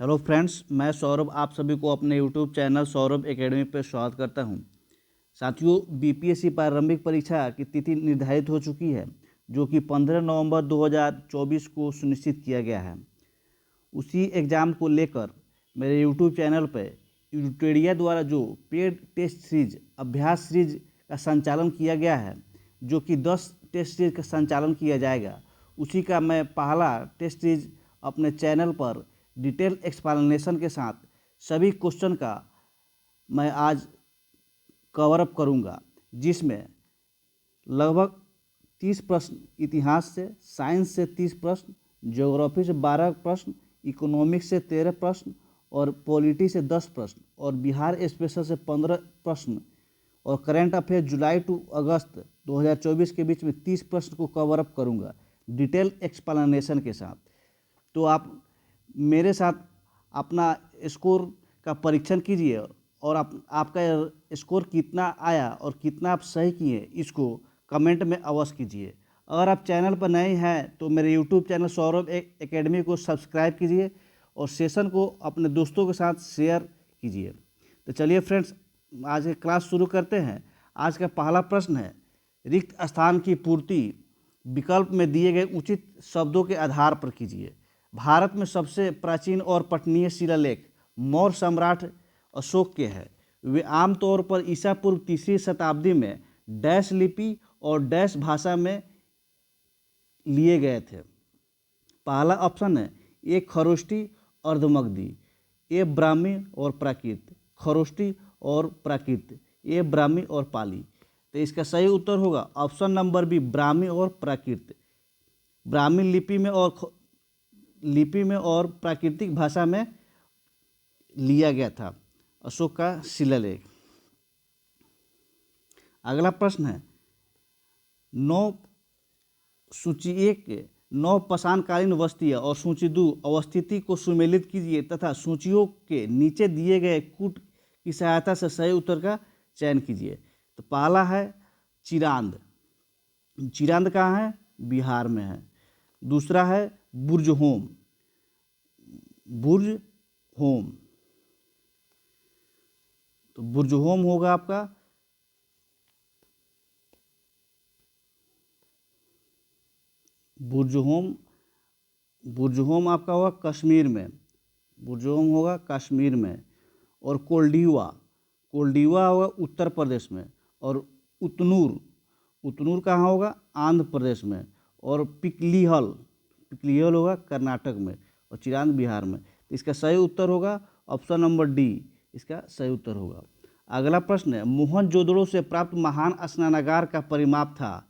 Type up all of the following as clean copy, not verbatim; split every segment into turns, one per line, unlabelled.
Hello friends, मैं सौरभ आप सभी को अपने यूट्यूब चैनल सौरभ एकेडमी पर स्वागत करता हूं। साथियों, बीपीएससी प्रारंभिक परीक्षा की तिथि निर्धारित हो चुकी है, जो कि 15 नवंबर 2024 को सुनिश्चित किया गया है। उसी एग्ज़ाम को लेकर मेरे यूट्यूब चैनल पर यूटेडिया द्वारा जो पेड टेस्ट सीरीज अभ्यास सीरीज का संचालन किया गया है, जो कि 10 टेस्ट सीरीज का संचालन किया जाएगा, उसी का मैं पहला टेस्ट सीरीज अपने चैनल पर डिटेल एक्सप्लेनेशन के साथ सभी क्वेश्चन का मैं आज कवर अप करूँगा, जिसमें लगभग 30 प्रश्न इतिहास से, साइंस से 30 प्रश्न, ज्योग्राफी से 12 प्रश्न, इकोनॉमिक्स से 13 प्रश्न और पॉलिटी से 10 प्रश्न और बिहार स्पेशल से 15 प्रश्न और करंट अफेयर जुलाई टू अगस्त 2024 के बीच में 30 प्रश्न को कवर अप करूँगा डिटेल एक्सप्लेनेशन के साथ। तो आप मेरे साथ अपना स्कोर का परीक्षण कीजिए और आपका स्कोर कितना आया और कितना आप सही किए, इसको कमेंट में अवश्य कीजिए। अगर आप चैनल पर नए हैं तो मेरे यूट्यूब चैनल सौरभ एकेडमी को सब्सक्राइब कीजिए और सेशन को अपने दोस्तों के साथ शेयर कीजिए। तो चलिए फ्रेंड्स, आज की क्लास शुरू करते हैं। आज का पहला प्रश्न है, रिक्त स्थान की पूर्ति विकल्प में दिए गए उचित शब्दों के आधार पर कीजिए। भारत में सबसे प्राचीन और पठनीय शिलालेख मौर्य सम्राट अशोक के हैं। वे आमतौर पर ईसा पूर्व 3री शताब्दी में डैश लिपि और डैश भाषा में लिए गए थे। पहला ऑप्शन है ए खरोष्टी अर्धमगधी, ए ब्राह्मी और प्राकृत, खरोष्टी और प्राकृत, ए ब्राह्मी और पाली। तो इसका सही उत्तर होगा ऑप्शन नंबर बी, ब्राह्मी और प्राकृत। ब्राह्मी लिपि में और प्राकृतिक भाषा में लिया गया था अशोक का शिलालेख। अगला प्रश्न है, सूची 1 9 पाषाणकालीन वस्तुएं और सूची 2 अवस्थिति को सुमेलित कीजिए तथा सूचियों के नीचे दिए गए कूट की सहायता से सही उत्तर का चयन कीजिए। तो पहला है चिरांद। चिरांद कहाँ है? बिहार में है। दूसरा है बुर्जहोम। बुर्जहोम, तो बुर्जहोम होगा आपका बुर्जहोम आपका होगा कश्मीर में। बुर्जहोम होगा कश्मीर में। और कोल्डीवा होगा उत्तर प्रदेश में। और उतनूर कहाँ होगा? आंध्र प्रदेश में। और पिकलीहल होगा कर्नाटक में। और चिरांद बिहार में। तो इसका सही उत्तर होगा ऑप्शन नंबर डी, इसका सही उत्तर होगा। अगला प्रश्न है, मोहनजोदड़ो से प्राप्त महान स्नानागार का परिमाप था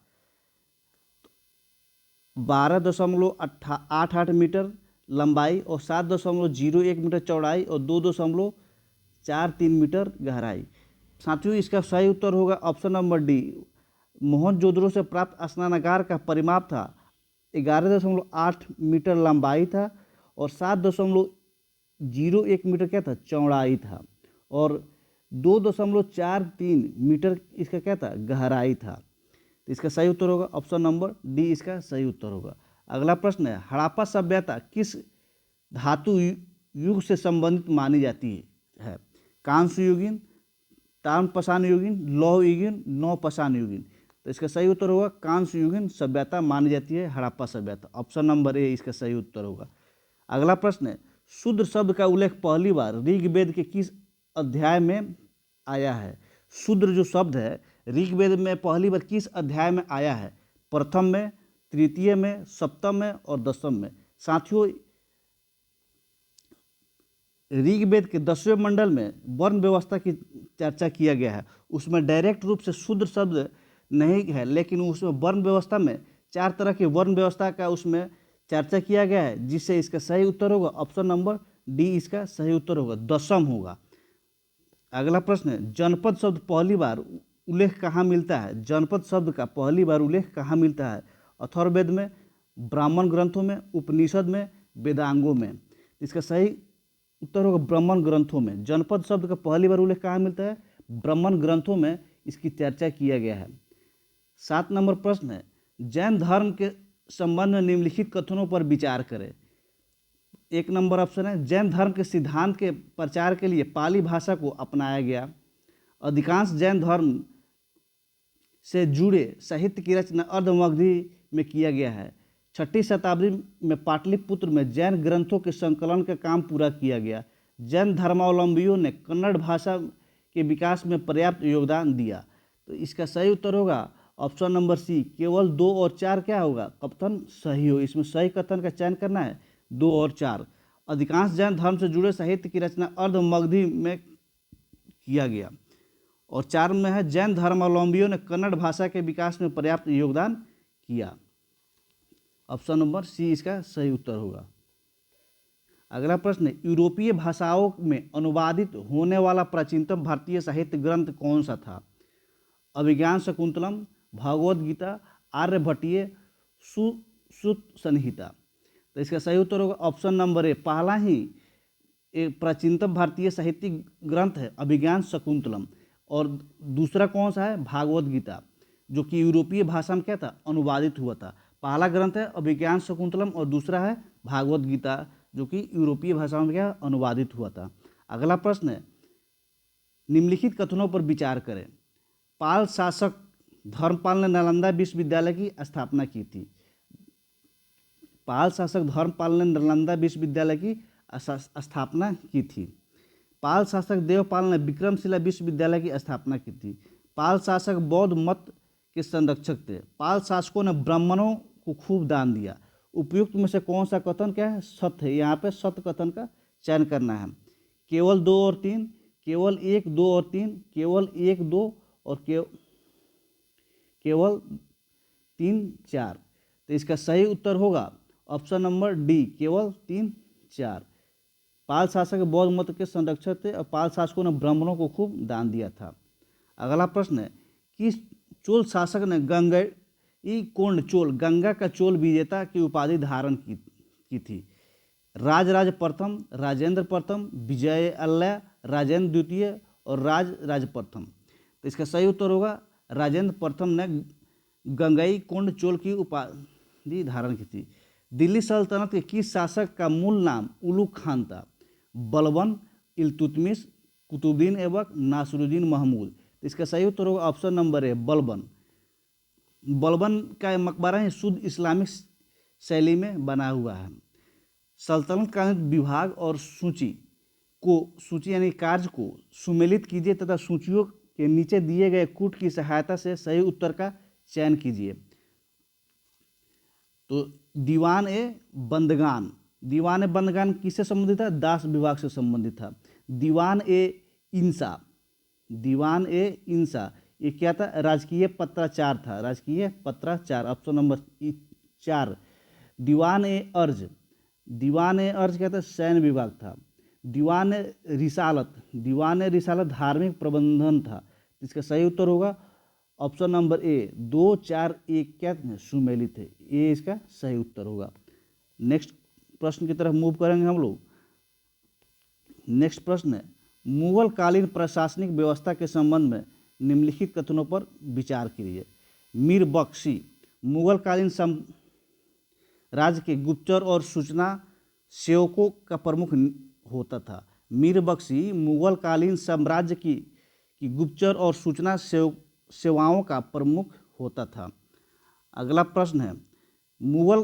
12.88 मीटर लंबाई और 7.01 मीटर चौड़ाई और 2.43 मीटर गहराई। साथियों, इसका सही उत्तर होगा ऑप्शन नंबर डी। मोहनजोदड़ो से प्राप्त स्नानागार का परिमाप था 11.8 मीटर लंबाई था और 7.01 मीटर क्या था? चौड़ाई था और 2.43 मीटर इसका क्या था? गहराई था। तो इसका सही उत्तर होगा ऑप्शन नंबर डी, इसका सही उत्तर होगा। अगला प्रश्न है, हड़प्पा सभ्यता किस धातु युग से संबंधित मानी जाती है? कांस्य युगीन, ताम्रपाषाण युगीन, लौह युगीन, नवपाषाण युगीन। तो इसका सही उत्तर होगा कांस्य युगीन सभ्यता मानी जाती है हड़प्पा सभ्यता। ऑप्शन नंबर ए इसका सही उत्तर होगा। अगला प्रश्न है, शूद्र शब्द का उल्लेख पहली बार ऋग्वेद के किस अध्याय में आया है? शूद्र जो शब्द है ऋग्वेद में पहली बार किस अध्याय में आया है? प्रथम में, तृतीय में, सप्तम में और दशम में। साथियों, ऋग्वेद के 10वें मंडल में वर्ण व्यवस्था की चर्चा किया गया है। उसमें डायरेक्ट रूप से शूद्र शब्द नहीं है, लेकिन उसमें वर्ण व्यवस्था में 4 तरह की वर्ण व्यवस्था का उसमें चर्चा किया गया है, जिससे इसका सही उत्तर होगा ऑप्शन नंबर डी, इसका सही उत्तर होगा, दशम होगा। अगला प्रश्न है, जनपद शब्द पहली बार उल्लेख कहाँ मिलता है? जनपद शब्द का पहली बार उल्लेख कहाँ मिलता है? अथर्ववेद में, ब्राह्मण ग्रंथों में, उपनिषद में, वेदांगों में। इसका सही उत्तर होगा ब्राह्मण ग्रंथों में। जनपद शब्द का पहली बार उल्लेख कहाँ मिलता है? ब्राह्मण ग्रंथों में इसकी चर्चा किया गया है। 7 नंबर प्रश्न है, जैन धर्म के संबंध में निम्नलिखित कथनों पर विचार करें। एक नंबर ऑप्शन है, जैन धर्म के सिद्धांत के प्रचार के लिए पाली भाषा को अपनाया गया। अधिकांश जैन धर्म से जुड़े साहित्य की रचना अर्धमगधी में किया गया है। 6ठी शताब्दी में पाटलिपुत्र में जैन ग्रंथों के संकलन का काम पूरा किया गया। जैन धर्मावलंबियों ने कन्नड़ भाषा के विकास में पर्याप्त योगदान दिया। तो इसका सही उत्तर होगा ऑप्शन नंबर सी, केवल 2 और 4 क्या होगा कथन सही हो। इसमें सही कथन का चयन करना है 2 और 4। अधिकांश जैन धर्म से जुड़े साहित्य की रचना अर्धमगधी में किया गया। और 4 में है, जैन धर्मावलंबियों ने कन्नड़ भाषा के विकास में पर्याप्त योगदान किया। ऑप्शन नंबर सी इसका सही उत्तर होगा। अगला प्रश्न है, यूरोपीय भाषाओं में अनुवादित होने वाला प्राचीनतम भारतीय साहित्य ग्रंथ कौन सा था? अभिज्ञान शकुंतलम, भागवत गीता, आर्यभट्टीय, सुश्रुत संहिता। तो इसका सही उत्तर होगा ऑप्शन नंबर ए, पहला ही एक प्राचीनतम भारतीय साहित्यिक ग्रंथ है अभिज्ञान शकुंतलम। और दूसरा कौन सा है? भागवत गीता, जो कि यूरोपीय भाषा में क्या था? अनुवादित हुआ था। पहला ग्रंथ है अभिज्ञान शकुंतलम और दूसरा है भागवत गीता, जो कि यूरोपीय भाषा में क्या अनुवादित हुआ था। अगला प्रश्न है, निम्नलिखित कथनों पर विचार करें। पाल शासक धर्मपाल ने नालंदा विश्वविद्यालय की स्थापना की थी। पाल शासक धर्मपाल ने नालंदा विश्वविद्यालय की स्थापना की थी। पाल शासक देवपाल ने विक्रमशिला विश्वविद्यालय की स्थापना की थी। पाल शासक बौद्ध मत के संरक्षक थे। पाल शासकों ने ब्राह्मणों को खूब दान दिया। उपयुक्त में से कौन सा कथन क्या है? सत्य है। यहाँ पे सत्य कथन का चयन करना है। केवल 2 और 3, केवल 1, 2 और 3, केवल 1, 2 और केवल 3, 4। तो इसका सही उत्तर होगा ऑप्शन नंबर डी, केवल 3, 4। पाल शासक बौद्ध मत के संरक्षक थे और पाल शासकों ने ब्राह्मणों को खूब दान दिया था। अगला प्रश्न है, किस चोल शासक ने गंगई कोंड चोल, गंगा का चोल विजेता की उपाधि धारण की थी? राजराज प्रथम, राजेंद्र प्रथम, विजय अल्लाह, राजेंद्र द्वितीय और राज प्रथम। तो इसका सही उत्तर होगा राजेंद्र प्रथम ने गंगई कोंड चोल की उपाधि धारण की थी। दिल्ली सल्तनत के किस शासक का मूल नाम उलुग खान था? बलबन, इल्तुतमिश, कुतुबुद्दीन ऐबक, नासिरुद्दीन महमूद। तो इसका सही उत्तर होगा option number A, Balban. Balban का मकबरा ही शुद्ध इस्लामिक शैली में बना हुआ है। सल्तनत का विभाग और सूची यानी कार्य को सुमेलित कीजिए तथा सूचियों के नीचे दिए गए कूट की सहायता से सही उत्तर का चयन कीजिए। तो दीवान ए बंदगान, दीवान ए बंदगान किससे संबंधित था? दास विभाग से संबंधित था। दीवान ए इंसा, दीवान ए इंसा ये क्या था? राजकीय पत्राचार था, राजकीय पत्राचार। Option number 4। दीवान ए अर्ज, दीवान ए अर्ज क्या था? सैन्य विभाग था। दीवान ए रिसालत, दीवान ए रिसालत धार्मिक प्रबंधन था। इसका सही उत्तर होगा ऑप्शन नंबर ए, 2, 4, 1 क्या सुमेलित है। ये इसका सही उत्तर होगा। नेक्स्ट प्रश्न की तरफ मूव करेंगे हम लोग। नेक्स्ट प्रश्न है, मुगल कालीन प्रशासनिक व्यवस्था के संबंध में निम्नलिखित कथनों पर विचार कीजिए। मीर बख्शी मुगल कालीन राज्य के गुप्तचर और सूचना सेवकों का प्रमुख होता था। मीर बख्शी मुगल कालीन साम्राज्य की गुप्तचर और सूचना सेवाओं का प्रमुख होता था। अगला प्रश्न है, मुगल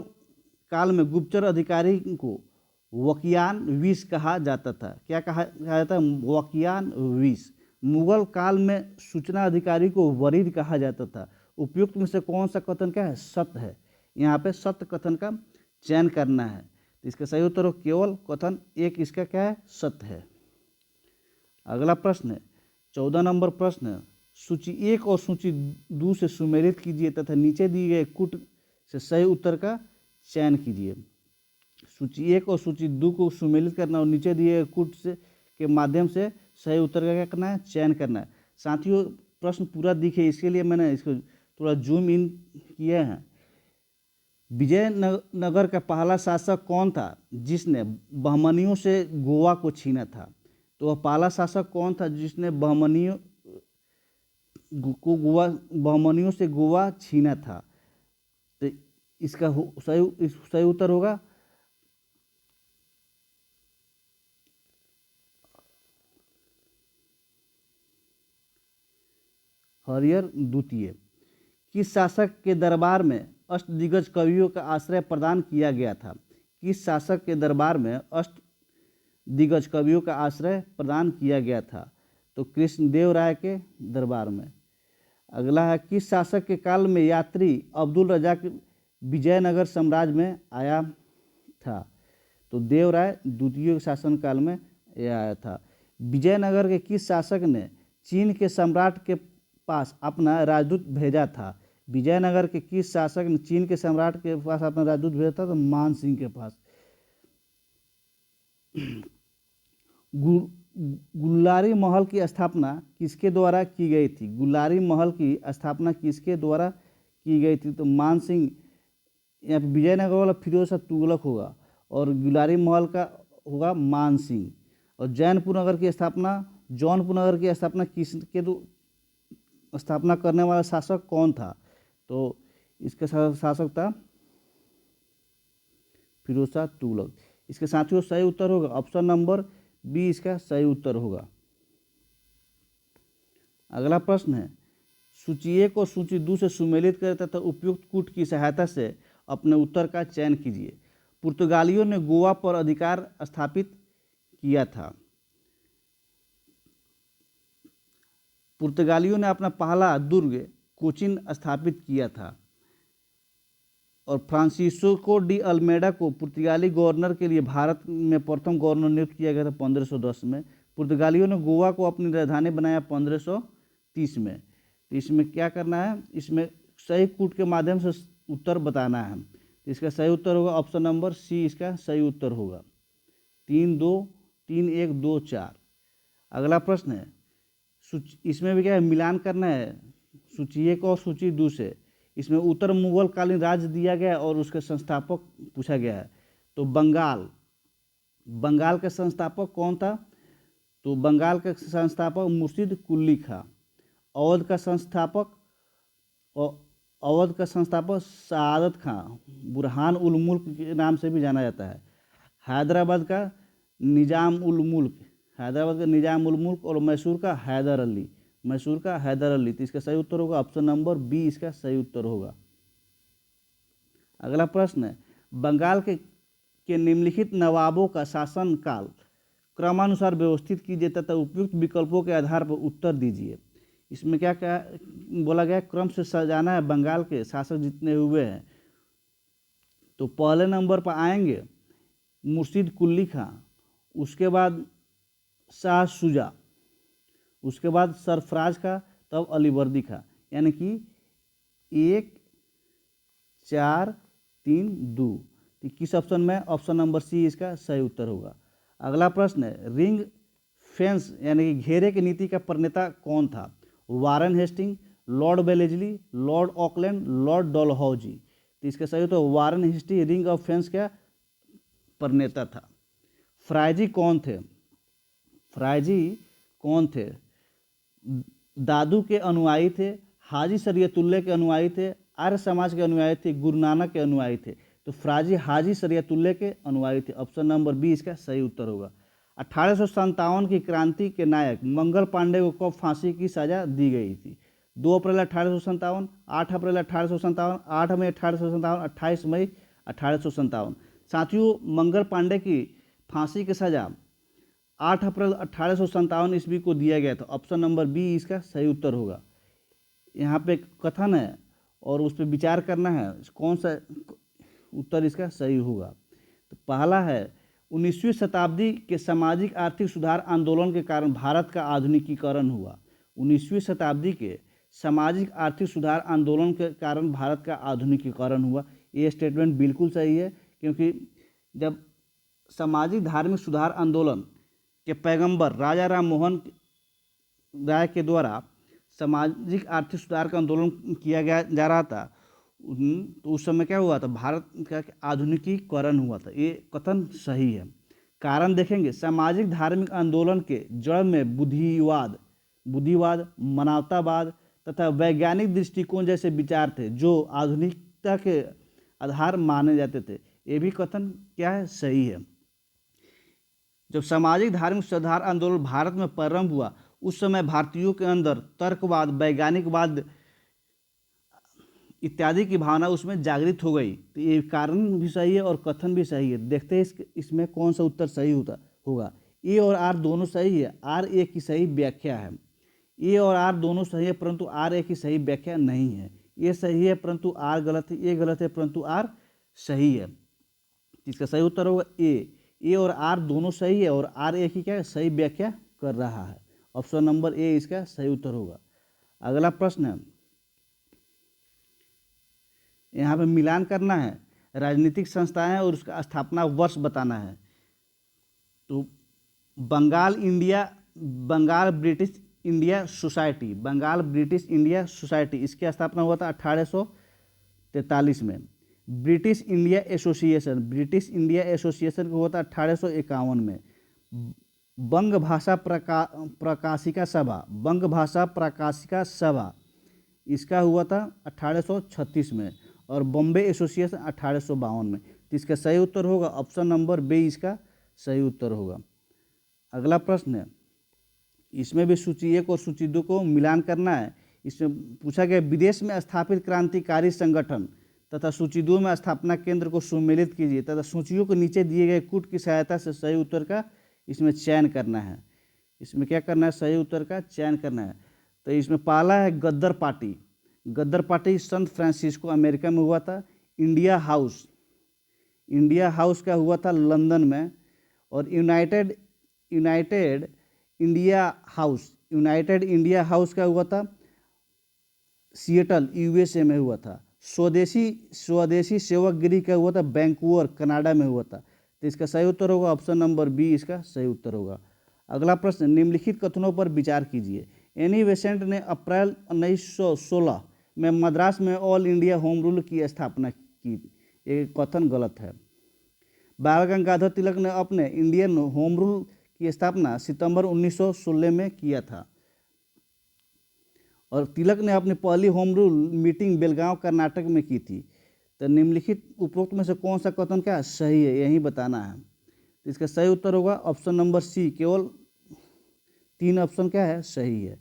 काल में गुप्तचर अधिकारी को वकियान वीस कहा जाता था। क्या कहा जाता है? वकियान वीस। मुगल काल में सूचना अधिकारी को वरीद कहा जाता था। उपयुक्त में से कौन सा कथन क्या है? सत्य है। यहाँ पे सत्य कथन का चयन करना है। तो इसका सही उत्तर हो केवल कथन 1 इसका क्या है? सत्य है। अगला प्रश्न है 14 नंबर प्रश्न, सूची 1 और सूची 2 से सुमेलित कीजिए तथा नीचे दिए गए कूट से सही उत्तर का चयन कीजिए। सूची 1 और सूची 2 को सुमेलित करना और नीचे दिए गए कूट से के माध्यम से सही उत्तर का क्या करना है? चयन करना है। साथियों प्रश्न पूरा दिखे इसके लिए मैंने इसको थोड़ा जूम इन किया है। विजयनगर का पहला शासक कौन था जिसने बहमनियों से गोवा को छीना था? तो वह पहला शासक कौन था जिसने बहमनियों से गोवा छीना था? तो इसका सही उत्तर होगा हरिहर द्वितीय। किस शासक के दरबार में अष्टदिग्गज कवियों का आश्रय प्रदान किया गया था? किस शासक के दरबार में अष्टदिग्गज कवियों का आश्रय प्रदान किया गया था? तो कृष्णदेव राय के दरबार में। अगला है, किस शासक के काल में यात्री अब्दुल रजाक विजयनगर साम्राज्य में आया था? तो देवराय द्वितीय के शासनकाल में यह आया था। विजयनगर के किस शासक ने चीन के सम्राट के पास अपना राजदूत भेजा था? विजयनगर के किस शासक ने चीन के सम्राट के पास अपना राजदूत भेजा था? तो मान सिंह के पास। गुल्लारी महल की स्थापना किसके द्वारा की गई थी? गुल्लारी महल की स्थापना किसके द्वारा की गई थी? तो मान सिंह। यहाँ पे विजयनगर वाला फिरोज शाह तुगलक होगा और गुल्लारी महल का होगा मान सिंह। और जौनपुर नगर की स्थापना किसके स्थापना करने वाला शासक कौन था? तो इसके शासक था फिरोज शाह तुगलक। इसके साथियों सही उत्तर होगा ऑप्शन नंबर बी, इसका सही उत्तर होगा। अगला प्रश्न है, सूची 1 और सूची 2 से सुमेलित करें तथा उपयुक्त कूट की सहायता से अपने उत्तर का चयन कीजिए। पुर्तगालियों ने गोवा पर अधिकार स्थापित किया था। पुर्तगालियों ने अपना पहला दुर्ग कोचिन स्थापित किया था। और फ्रांसिस्को डी अल्मेडा को पुर्तगाली गवर्नर के लिए भारत में प्रथम गवर्नर नियुक्त किया गया था 1510 में। पुर्तगालियों ने गोवा को अपनी राजधानी बनाया 1530 में। तो इसमें क्या करना है, इसमें सही कूट के माध्यम से उत्तर बताना है। तो इसका सही उत्तर होगा ऑप्शन नंबर सी, इसका सही उत्तर होगा 3-2, 3-1, 2-4। अगला प्रश्न है, इसमें भी क्या है, मिलान करना है सूची 1 और सूची 2 से। इसमें उत्तर मुगल कालीन राज्य दिया गया और उसके संस्थापक पूछा गया है। तो बंगाल के संस्थापक कौन था? तो बंगाल के संस्थापक मुर्शिद कुली खां। अवध का संस्थापक सआदत खां, बुरहान उल मुल्क के नाम से भी जाना जाता है। हैदराबाद का निजाम उल मुल्क और मैसूर का हैदर अली। तो इसका सही उत्तर होगा ऑप्शन नंबर बी, इसका सही उत्तर होगा। अगला प्रश्न है, बंगाल के निम्नलिखित नवाबों का शासनकाल क्रमानुसार व्यवस्थित कीजिए तथा उपयुक्त विकल्पों के आधार पर उत्तर दीजिए। इसमें क्या क्या बोला गया, क्रम से सजाना है बंगाल के शासक जितने हुए हैं। तो पहले नंबर पर आएंगे मुर्शिद कुली खां, उसके बाद शाह शुजा, उसके बाद सरफराज का, तब अलीवर्दी खां। यानी कि 1, 4, 3, 2। तो किस ऑप्शन में? ऑप्शन नंबर सी इसका सही उत्तर होगा। अगला प्रश्न है, रिंग फेंस यानी कि घेरे की नीति का प्रणेता कौन था? Warren Hasting, Lord Wellesley, Lord Auckland, Lord Dalhousie. तो इसका सही उत्तर Warren Hasting ring of fence का प्रणेता था। फ्रायजी कौन थे? दादू के अनुयायी थे, हाजी शरीयतुल्लाह के अनुयायी थे, आर्य समाज के अनुयायी थे, गुरु नानक के अनुयायी थे। तो फ्राजी हाजी शरीयतुल्लाह के अनुयायी थे। ऑप्शन नंबर बी इसका सही उत्तर होगा। 1857 की क्रांति के नायक मंगल पांडे को कब फांसी की सजा दी गई थी? 2 अप्रैल 1857, 8 अप्रैल 1857, 8 मई 1857, 28 मई 1857। साथियों, मंगल पांडे की फांसी की सजा 8 अप्रैल 1857 ईस्वी को दिया गया था। ऑप्शन नंबर बी इसका सही उत्तर होगा। यहाँ पे कथन है और उस पर विचार करना है कौन सा उत्तर इसका सही होगा। तो पहला है, 19वीं शताब्दी के सामाजिक आर्थिक सुधार आंदोलन के कारण भारत का आधुनिकीकरण हुआ। 19वीं शताब्दी के सामाजिक आर्थिक सुधार आंदोलन के कारण भारत का आधुनिकीकरण हुआ। ये स्टेटमेंट बिल्कुल सही है, क्योंकि जब सामाजिक धार्मिक सुधार आंदोलन के पैगंबर राजा राम मोहन राय के द्वारा सामाजिक आर्थिक सुधार का आंदोलन किया जा रहा था, तो उस समय क्या हुआ था, भारत का आधुनिकीकरण हुआ था। ये कथन सही है। कारण देखेंगे, सामाजिक धार्मिक आंदोलन के जड़ में बुद्धिवाद, मानवतावाद तथा वैज्ञानिक दृष्टिकोण जैसे विचार थे जो आधुनिकता के आधार माने जाते थे। ये भी कथन क्या है, सही है। जब सामाजिक धार्मिक सुधार आंदोलन भारत में प्रारंभ हुआ, उस समय भारतीयों के अंदर तर्कवाद, वैज्ञानिकवाद इत्यादि की भावना उसमें जागृत हो गई। तो ये कारण भी सही है और कथन भी सही है। देखते हैं इसमें कौन सा उत्तर सही होगा। ए और आर दोनों सही है, आर ए की सही व्याख्या है। ए और आर दोनों सही है परंतु आर ए की सही व्याख्या नहीं है। ए सही है परंतु आर गलत है, ए गलत है परंतु आर सही है। इसका सही उत्तर होगा ए और आर दोनों सही है और आर ए की क्या सही व्याख्या कर रहा है। ऑप्शन नंबर ए इसका सही उत्तर होगा। अगला प्रश्न है, यहाँ पे मिलान करना है, राजनीतिक संस्थाएं और उसका स्थापना वर्ष बताना है। तो बंगाल ब्रिटिश इंडिया सोसाइटी, इसकी स्थापना हुआ था 1843 में। ब्रिटिश इंडिया एसोसिएशन को हुआ था 1851 में। बंग भाषा प्रकाशिका सभा इसका हुआ था 1836 में और बॉम्बे एसोसिएशन 1852 में। तो इसका सही उत्तर होगा ऑप्शन नंबर बी, इसका सही उत्तर होगा। अगला प्रश्न है, इसमें भी सूची 1 और सूची 2 को मिलान करना है। इसमें पूछा गया विदेश में स्थापित क्रांतिकारी संगठन तथा सूची 2 में स्थापना केंद्र को सुमेलित कीजिए तथा सूचियों के नीचे दिए गए कूट की सहायता से सही उत्तर का इसमें चयन करना है। इसमें क्या करना है, सही उत्तर का चयन करना है। तो इसमें पहला है गद्दर पार्टी सैन फ्रांसिस्को अमेरिका में हुआ था। इंडिया हाउस का हुआ था लंदन में। और यूनाइटेड इंडिया हाउस का हुआ था सिएटल यूएसए में हुआ था। स्वदेशी सेवक गिरी का हुआ था वैंकूवर कनाडा में हुआ था। तो इसका सही उत्तर होगा ऑप्शन नंबर बी, इसका सही उत्तर होगा। अगला प्रश्न, निम्नलिखित कथनों पर विचार कीजिए। एनी बेसेंट ने अप्रैल 1916 में मद्रास में ऑल इंडिया होम रूल की स्थापना की। ये कथन गलत है। बाल गंगाधर तिलक ने अपने इंडियन होम रूल की स्थापना सितंबर 1916 में किया था और तिलक ने अपनी पहली home rule meeting Belgaum Karnataka में की थी। तो निम्नलिखित उपरोक्त में से कौन सा कथन क्या सही है, यही बताना है। तो इसका सही उत्तर होगा ऑप्शन नंबर सी, केवल 3 ऑप्शन क्या है सही है।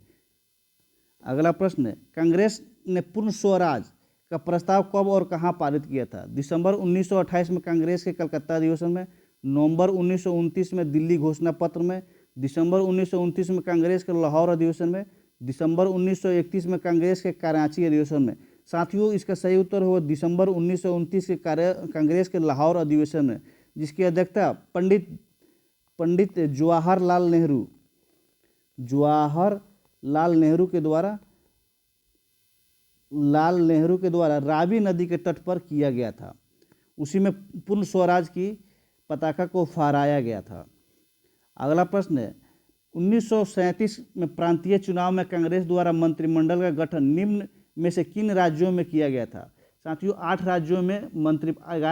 अगला प्रश्न है, कांग्रेस ने पूर्ण स्वराज का प्रस्ताव कब और कहां पारित किया था? दिसंबर 1928 में कांग्रेस के कलकत्ता अधिवेशन में, नवंबर 1929 में दिल्ली घोषणा पत्र में, दिसंबर 1929 में कांग्रेस के लाहौर अधिवेशन में, दिसंबर 1931 में कांग्रेस के कराची अधिवेशन में। साथियों, इसका सही उत्तर होगा दिसंबर 1929 के कांग्रेस के लाहौर अधिवेशन में, जिसकी अध्यक्षता पंडित जवाहरलाल नेहरू के द्वारा रावी नदी के तट पर किया गया था। उसी में पूर्ण स्वराज की पताका को फहराया गया था। अगला प्रश्न है, 1937 में प्रांतीय चुनाव में कांग्रेस द्वारा मंत्रिमंडल का गठन निम्न में से किन राज्यों में किया गया था? साथियों, 11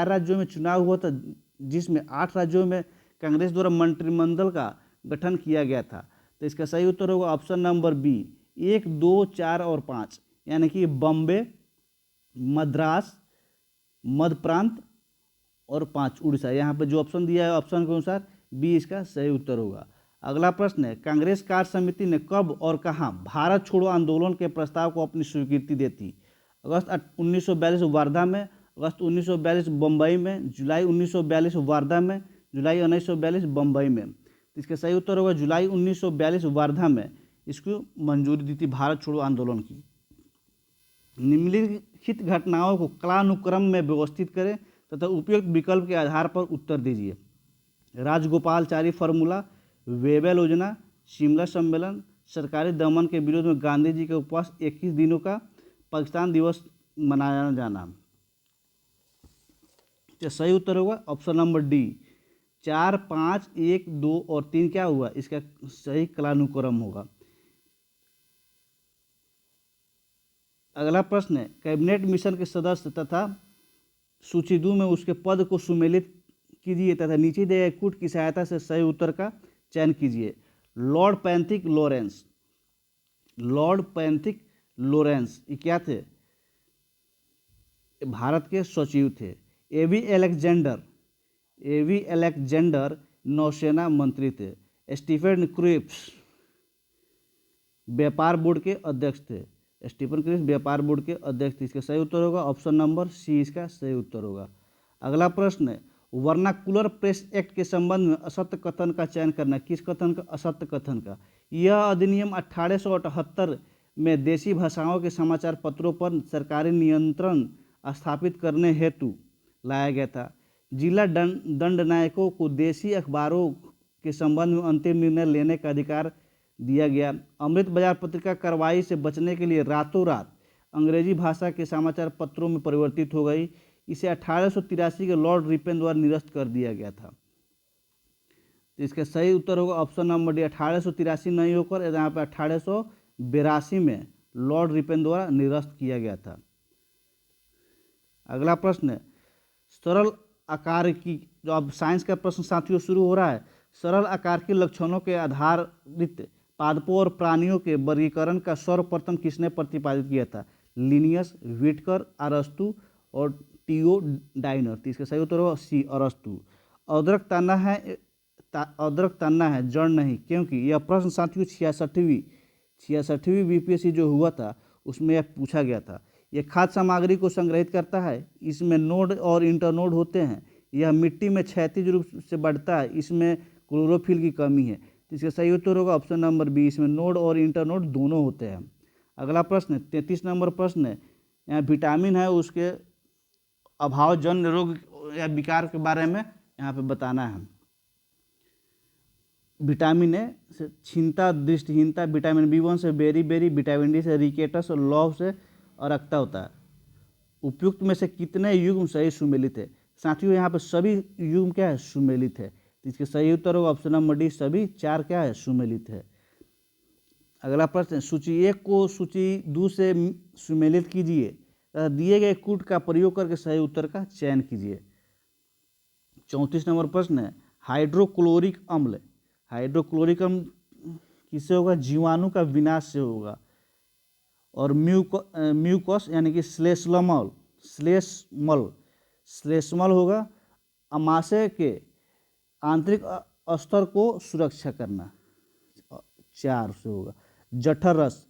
राज्यों में चुनाव हुआ था, जिसमें 8 राज्यों में कांग्रेस द्वारा मंत्रिमंडल का गठन किया गया था। तो इसका सही उत्तर होगा ऑप्शन नंबर बी, 1, 2, 4 और 5, यानी कि बॉम्बे, मद्रास, मध्य प्रांत और 5 उड़ीसा। यहाँ पर जो ऑप्शन दिया है ऑप्शन के अनुसार बी इसका सही उत्तर होगा। अगला प्रश्न है, कांग्रेस कार्य समिति ने कब और कहाँ भारत छोड़ो आंदोलन के प्रस्ताव को अपनी स्वीकृति देती? अगस्त 1942 वार्धा में, अगस्त 1942 बम्बई में, जुलाई 1942 वार्धा में, जुलाई 1942 बम्बई में। तो इसका सही उत्तर होगा जुलाई 1942 वार्धा में इसको मंजूरी दी थी भारत छोड़ो आंदोलन की। निम्नलिखित घटनाओं को कालानुक्रम में व्यवस्थित करें तथा उपयुक्त विकल्प के आधार पर उत्तर दीजिए। राजगोपालचारी फार्मूला, वेबल योजना, शिमला सम्मेलन, सरकारी दमन के विरोध में गांधी जी के उपवास, 21 दिनों का पाकिस्तान दिवस मनाया जाना। तो सही उत्तर होगा ऑप्शन नंबर डी, 4, 5, 1, 2 और 3 क्या हुआ, इसका सही कालानुक्रम होगा। अगला प्रश्न है, कैबिनेट मिशन के सदस्य तथा सूची 2 में उसके पद को सुमेलित कीजिए तथा नीचे दिए गए कूट की सहायता से सही उत्तर का चयन कीजिए। लॉर्ड पैंथिक लॉरेंस ये क्या थे? भारत के सचिव थे। एवी अलेक्जेंडर नौसेना मंत्री थे। स्टीफन क्रिप्स व्यापार बोर्ड के अध्यक्ष थे। स्टीफन क्रिस व्यापार बोर्ड के अध्यक्ष थे। इसका सही उत्तर होगा ऑप्शन नंबर सी, इसका सही उत्तर होगा। अगला प्रश्न है, वर्नाकुलर प्रेस एक्ट के संबंध में असत्य कथन का चयन करना। किस कथन का? असत्य कथन का। यह अधिनियम 1878 में देशी भाषाओं के समाचार पत्रों पर सरकारी नियंत्रण स्थापित करने हेतु लाया गया था। जिला दंडनायकों को देशी अखबारों के संबंध में अंतिम निर्णय लेने का अधिकार दिया गया। अमृत बाजार पत्रिका कार्रवाई से बचने के लिए रातों रात अंग्रेजी भाषा के समाचार पत्रों में परिवर्तित हो गई। इसे 1883 के लॉर्ड रिपेन द्वारा निरस्त कर दिया गया था। तो इसका सही उत्तर होगा ऑप्शन नंबर डी, 1883 नहीं होकर यहाँ पे 1882 में लॉर्ड रिपेन द्वारा निरस्त किया गया था। अगला प्रश्न है, सरल आकार की, जो अब साइंस का प्रश्न साथियों शुरू हो रहा है, सरल आकार के लक्षणों के आधारित पादपों और प्राणियों के वर्गीकरण का सर्वप्रथम किसने प्रतिपादित किया था? लिनियस, व्हिटकर, अरस्तु और थियोडाइनर। तो इसका सही उत्तर होगा सी, अरस्तु। अदरक तानना है जड़ नहीं, क्योंकि यह प्रश्न साथियों 66वीं बीपीएससी जो हुआ था उसमें यह पूछा गया था। यह खाद्य सामग्री को संग्रहित करता है, इसमें नोड और इंटरनोड होते हैं। यह मिट्टी में क्षैतिज रूप से बढ़ता है, इसमें क्लोरोफिल की कमी है। तो इसका सही उत्तर होगा ऑप्शन नंबर बी, इसमें नोड और इंटरनोड दोनों होते हैं। अगला प्रश्न 33 नंबर प्रश्न है, यहाँ विटामिन है उसके अभाव जन्य रोग या विकार के बारे में यहाँ पे बताना है। विटामिन ए से क्षीणता, दृष्टिहीनता, विटामिन B1 से बेरी, विटामिन डी से रिकेटस और लौह से अरक्ता होता है। उपयुक्त में से कितने युग्म सही सुमेलित है? साथियों यहाँ पे सभी युग्म क्या है? सुमेलित है। तो इसके सही उत्तर होगा ऑप्शन नंबर डी, सभी 4 क्या है? सुमेलित है। अगला प्रश्न, सूची 1 को सूची 2 से सुमेलित कीजिए तथा दिए गए कूट का प्रयोग करके सही उत्तर का चयन कीजिए। 34 नंबर प्रश्न है, हाइड्रोक्लोरिक अम्ल किससे होगा? जीवाणु का विनाश से होगा। और म्यूकस यानी कि श्लेष्मल होगा अमाशय के आंतरिक स्तर को सुरक्षा करना, 4 से होगा। जठर रस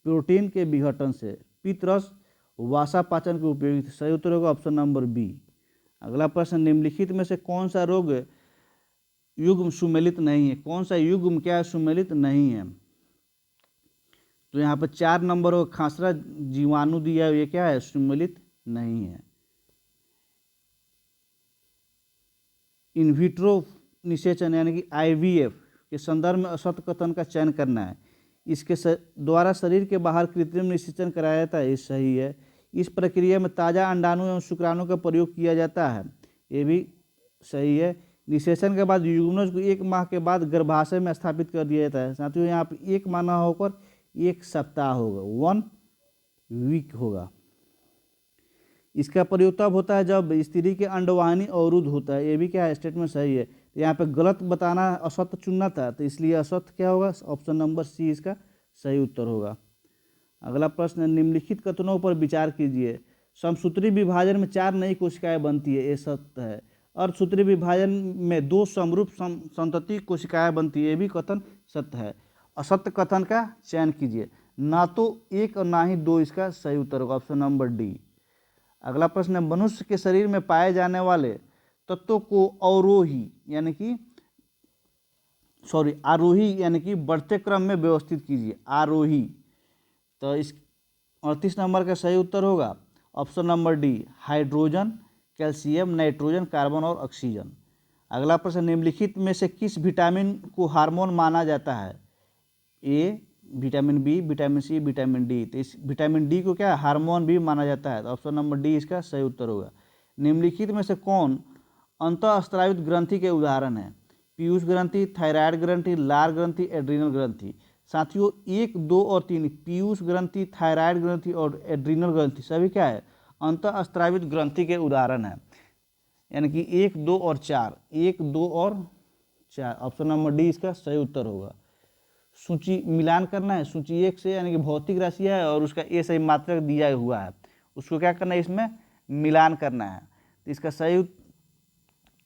प्रोटीन के विघटन से, पित्त रस वासा पाचन के उपयोग। सही उत्तर होगा ऑप्शन नंबर बी। अगला प्रश्न, निम्नलिखित में से कौन सा रोग युग्म सुमेलित नहीं है? कौन सा युग्म क्या सुमेलित नहीं है? तो यहाँ पर 4 नंबर हो, खांसरा जीवाणु दिया, ये क्या है? सुमेलित नहीं है। इनविट्रो निषेचन यानी कि IVF के संदर्भ में असत्य कथन का चयन करना है। इसके द्वारा शरीर के बाहर कृत्रिम निषेचन कराया जाता है, ये सही है। इस प्रक्रिया में ताज़ा अंडाणु एवं शुक्राणु का प्रयोग किया जाता है, ये भी सही है। निषेचन के बाद युग्मनज को 1 माह के बाद गर्भाशय में स्थापित कर दिया जाता है। साथियों यहाँ पे 1 माह ना होकर 1 सप्ताह होगा, 1 वीक होगा। इसका प्रयोग तब होता है जब स्त्री के अंडवाहिनी अवरुद्ध होता है, ये भी क्या है? स्टेटमेंट सही है। तो यहाँ पे गलत बताना, असत्य चुनना था, तो इसलिए असत्य क्या होगा? ऑप्शन नंबर सी इसका सही उत्तर होगा। अगला प्रश्न, निम्नलिखित कथनों पर विचार कीजिए। समसूत्री विभाजन में 4 नई कोशिकाएं बनती है, ये सत्य है। अर्धसूत्री विभाजन में 2 समरूप संतति कोशिकाएं बनती है, ये भी कथन सत्य है। असत्य कथन का चयन कीजिए। ना तो 1 और ना ही 2 इसका सही उत्तर होगा, ऑप्शन नंबर डी। अगला प्रश्न है, मनुष्य के शरीर में पाए जाने वाले तत्वों को आरोही यानी कि बढ़ते क्रम में व्यवस्थित कीजिए, आरोही। तो इस 38 नंबर का सही उत्तर होगा option number D, hydrogen, calcium, nitrogen, carbon और ऑक्सीजन। अगला प्रश्न, निम्नलिखित में से किस विटामिन को हार्मोन माना जाता है? A vitamin B, vitamin C, vitamin D. तो इस विटामिन डी को क्या है? हार्मोन भी माना जाता है, तो ऑप्शन नंबर डी इसका सही उत्तर होगा। निम्नलिखित में से कौन अंतःस्रावित ग्रंथि के उदाहरण है? पीयूष ग्रंथि, थायराइड ग्रंथि, लार ग्रंथि, एड्रीनल ग्रंथि। साथियों 1, 2 और 3 पीयूष ग्रंथि, थायराइड ग्रंथि और एड्रीनल ग्रंथि सभी क्या है? अंतःस्रावित ग्रंथि के उदाहरण है, यानी कि 1, 2 और 4, 1, 2 और 4, ऑप्शन नंबर डी इसका सही उत्तर होगा। सूची मिलान करना है, सूची 1 से यानी कि भौतिक राशि है और उसका ए सही मात्रक दिया हुआ है, उसको क्या करना है? इसमें मिलान करना है। तो इसका सही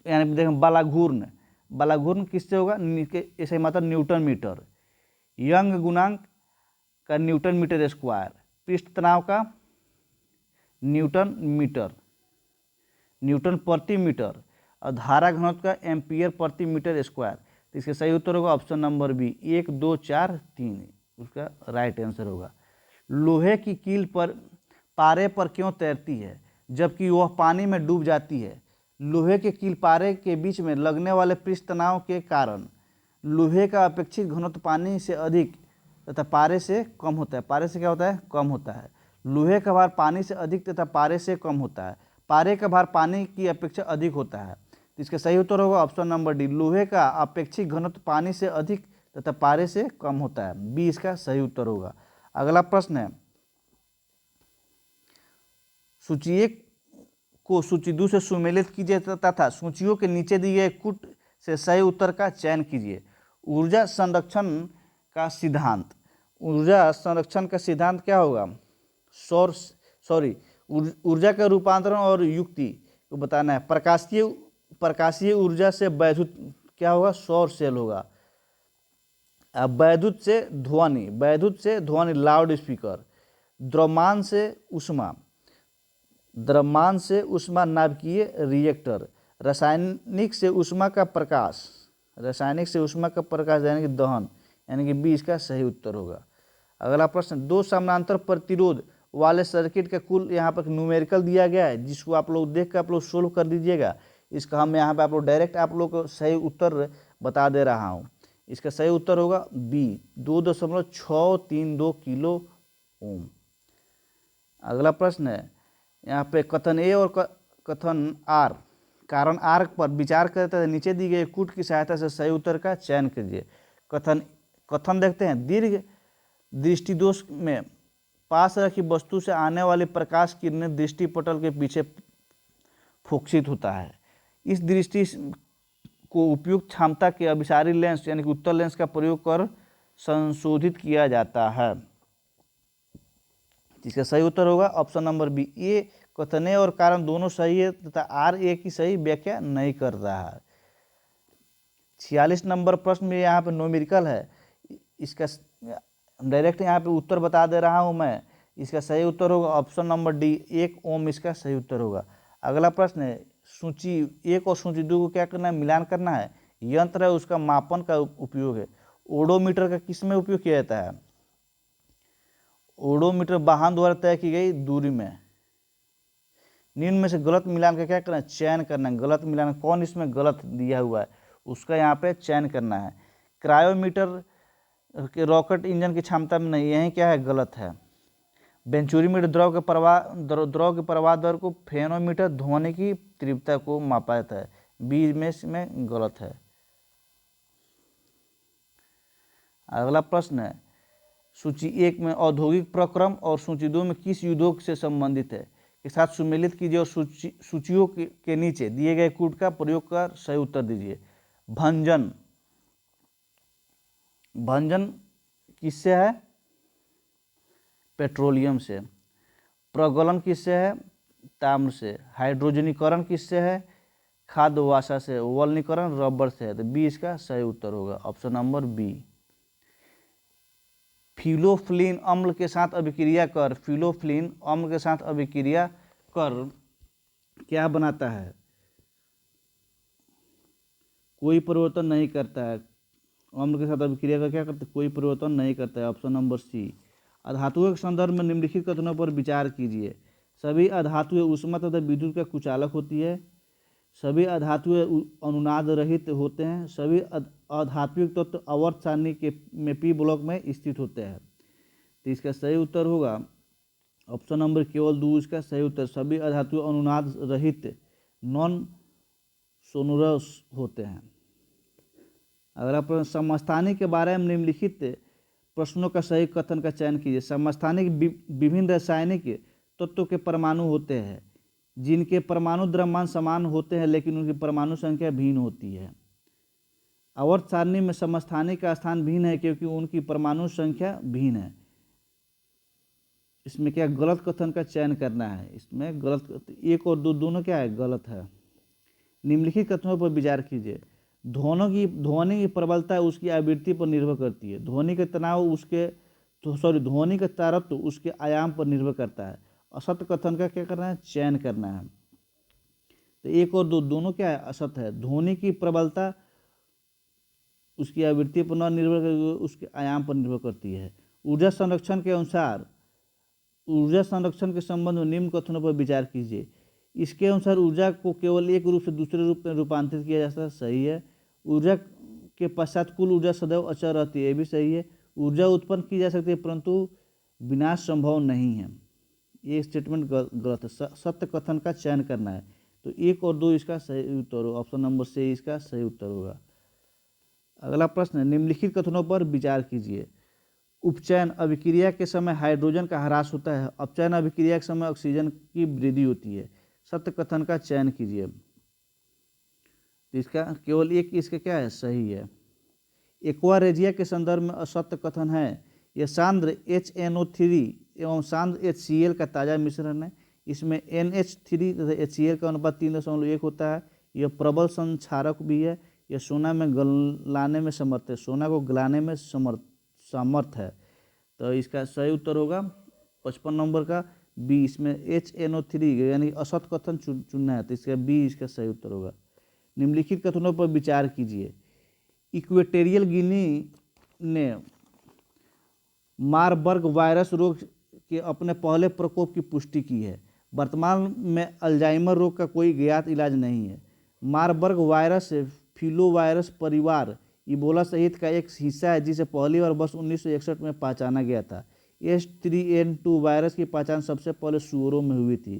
यानी देखें बालाघूर्ण किससे होगा? ए सही मात्रक न्यूटन मीटर। यंग गुणांक का न्यूटन मीटर स्क्वायर, पृष्ठ तनाव का न्यूटन मीटर, न्यूटन प्रति मीटर, और धारा घनत्व का एम्पियर प्रति मीटर स्क्वायर। तो इसका सही उत्तर होगा ऑप्शन नंबर बी, 1 2 4 3, उसका राइट आंसर होगा। लोहे की कील पर पारे पर क्यों तैरती है जबकि वह पानी में डूब जाती है? लोहे के कील पारे के बीच में लगने वाले पृष्ठ तनाव के कारण लोहे का अपेक्षित घनत्व पानी से अधिक तथा पारे से कम होता है। पारे से क्या होता है? कम होता है। लोहे का भार पानी से अधिक तथा पारे से कम होता है। पारे का भार पानी की अपेक्षा अधिक होता है। तो इसका सही उत्तर होगा ऑप्शन नंबर डी, लोहे का अपेक्षित घनत्व पानी से अधिक तथा पारे से कम होता है। बी इसका सही उत्तर होगा। अगला प्रश्न है, सूची 1 को सूची 2 से सुमेलित कीजिए तथा सूचियों के नीचे दिए गए कूट से सही उत्तर का चयन कीजिए। ऊर्जा संरक्षण का सिद्धांत, ऊर्जा संरक्षण का सिद्धांत क्या होगा? ऊर्जा का रूपांतरण और युक्ति को बताना है। प्रकाशीय ऊर्जा से वैद्युत क्या होगा? सौर सेल होगा। अब वैद्युत से ध्वनि लाउड स्पीकर। द्रव्यमान से उष्मा नाभिकीय रिएक्टर। रासायनिक से उष्मा का प्रकाश यानी कि दहन, यानी कि बी इसका सही उत्तर होगा। अगला प्रश्न, दो समानांतर प्रतिरोध वाले सर्किट का कुल यहाँ पर न्यूमेरिकल दिया गया है, जिसको आप लोग देख कर आप लोग सोल्व कर दीजिएगा। इसका हम यहाँ पे आप लोग डायरेक्ट आप लोग को सही उत्तर बता दे रहा हूँ। इसका सही उत्तर होगा बी, 2.632 किलो ओम। अगला प्रश्न है, यहाँ पे कथन ए और कथन आर, कारण आर पर विचार करते हुए नीचे दी गई कूट की सहायता से सही उत्तर का चयन कीजिए। कथन देखते हैं, दीर्घ दृष्टिदोष में पास रखी वस्तु से आने वाली प्रकाश किरणें दृष्टिपटल के पीछे फोकसित होता है। इस दृष्टि को उपयुक्त क्षमता के अभिसारी लेंस यानी कि उत्तल लेंस का प्रयोग कर संशोधित किया जाता है। इसका सही उत्तर होगा ऑप्शन नंबर बी, ए कथन ए और कारण दोनों सही है तथा आर ए की सही व्याख्या नहीं कर रहा है। 46 नंबर प्रश्न में यहाँ पे न्यूमेरिकल है, इसका डायरेक्ट यहाँ पे उत्तर बता दे रहा हूँ मैं। इसका सही उत्तर होगा ऑप्शन नंबर डी, 1 ओम इसका सही उत्तर होगा। अगला प्रश्न है, सूची 1 और सूची 2 को क्या करना है? मिलान करना है। यंत्र है उसका मापन का उपयोग है। ओडोमीटर का किस में उपयोग किया जाता है? ओडोमीटर वाहन द्वारा तय की गई दूरी में। निम्न में से गलत मिलान का क्या करना है? चयन करना है। गलत मिलान कौन इसमें गलत दिया हुआ है उसका यहाँ पे चयन करना है। क्रायोमीटर के रॉकेट इंजन की क्षमता में नहीं, यही क्या है? गलत है। वेंचुरीमीटर द्रव के प्रवाह दर को, फेनोमीटर ध्वनि की तीव्रता को मापा जाता है। बी में इसमें गलत है। अगला प्रश्न है, सूची 1 में औद्योगिक प्रक्रम और सूची 2 में किस उद्योग से संबंधित है के साथ सुमेलित कीजिए और सूचियों के नीचे दिए गए कूट का प्रयोग कर सही उत्तर दीजिए। भंजन किससे है? पेट्रोलियम से। प्रगलन किससे है? ताम्र से। हाइड्रोजनीकरण किससे है? खाद्य वसा से। वल्नीकरण रबर से है। तो बी इसका सही उत्तर होगा ऑप्शन नंबर बी। फिलोफ्लिन अम्ल के साथ अभिक्रिया कर क्या बनाता है? कोई परिवर्तन नहीं करता है। अम्ल के साथ अभिक्रिया कर क्या करता है? कोई परिवर्तन नहीं करता है। Option number C. अधातुओं के संदर्भ में निम्नलिखित कथनों पर विचार कीजिए। सभी अधातुएं उष्मा तथा विद्युत का कुचालक होती है। सभी अधातुएं अनुनाद रहित होते हैं। सभी अधात्विक तत्व आवर्त सारणी में पी ब्लॉक में स्थित होते हैं। तो इसका सही उत्तर होगा ऑप्शन नंबर केवल 2 इसका सही उत्तर। सभी अधातुएं अनुनाद रहित नॉन सोनोरस होते हैं। अगला प्रश्न, समस्थानिक के बारे में निम्नलिखित प्रश्नों का सही कथन का चयन कीजिए। समस्थानिक विभिन्न रासायनिक तत्वों के परमाणु होते हैं जिनके परमाणु द्रव्यमान समान होते हैं लेकिन उनकी परमाणु संख्या भिन्न होती है। आवर्त सारणी में समस्थानिक का स्थान भिन्न है क्योंकि उनकी परमाणु संख्या भिन्न है। इसमें क्या गलत कथन का चयन करना है? इसमें गलत 1 और 2 दोनों क्या है? गलत है। निम्नलिखित कथनों पर विचार कीजिए। ध्वनि की प्रबलता उसकी आवृत्ति पर निर्भर करती है। ध्वनि का तनाव उसके तो ध्वनि का तारतम्य उसके आयाम पर निर्भर करता है। असत्य कथन का क्या करना है, चयन करना है। तो एक और दो दोनों क्या है, असत्य है। ध्वनि की प्रबलता उसकी आवृत्ति पर न निर्भर करके उसके आयाम पर निर्भर करती है। ऊर्जा संरक्षण के अनुसार ऊर्जा संरक्षण के संबंध में निम्न कथनों पर विचार कीजिए। इसके अनुसार ऊर्जा को केवल एक रूप से दूसरे रूप में रूपांतरित किया जा सकता है, सही है। ऊर्जा के पश्चात कुल ऊर्जा सदैव अचर रहती है, ये भी सही है। ऊर्जा उत्पन्न की जा सकती है परंतु विनाश संभव नहीं है, ये स्टेटमेंट गलत है। सत्य कथन का चयन करना है। तो 1 और 2 इसका सही उत्तर होगा, ऑप्शन नंबर से इसका सही उत्तर होगा। अगला प्रश्न है, निम्नलिखित कथनों पर विचार कीजिए। उपचयन अभिक्रिया के समय हाइड्रोजन का ह्रास होता है, अपचयन अभिक्रिया के समय ऑक्सीजन की वृद्धि होती है। सत्य कथन का चयन कीजिए। तो इसका केवल एक इसका क्या है, सही है। एक्वा रेजिया के संदर्भ में असत्य कथन है, यह सांद्र HNO3 एवं सांद्र HCl का ताज़ा मिश्रण है। इसमें NH3 तथा HCl का अनुपात 3.1 होता है। यह प्रबल संक्षारक भी है। यह सोना में गलाने में समर्थ है, सोना को गलाने में समर्थ है। तो इसका सही उत्तर होगा 55 नंबर का बी। इसमें HNO3 यानी असत्य कथन चुनना है, तो इसका बी इसका सही उत्तर होगा। निम्नलिखित कथनों पर विचार कीजिए। इक्वेटोरियल गिनी ने मारबर्ग वायरस रोग के अपने पहले प्रकोप की पुष्टि की है। वर्तमान में अल्जाइमर रोग का कोई ज्ञात इलाज नहीं है। मारबर्ग वायरस फिलोवायरस परिवार इबोला सहित का एक हिस्सा है, जिसे पहली बार वर्ष 1961 में पहचाना गया था। H3N2 वायरस की पहचान सबसे पहले सुअरों में हुई थी।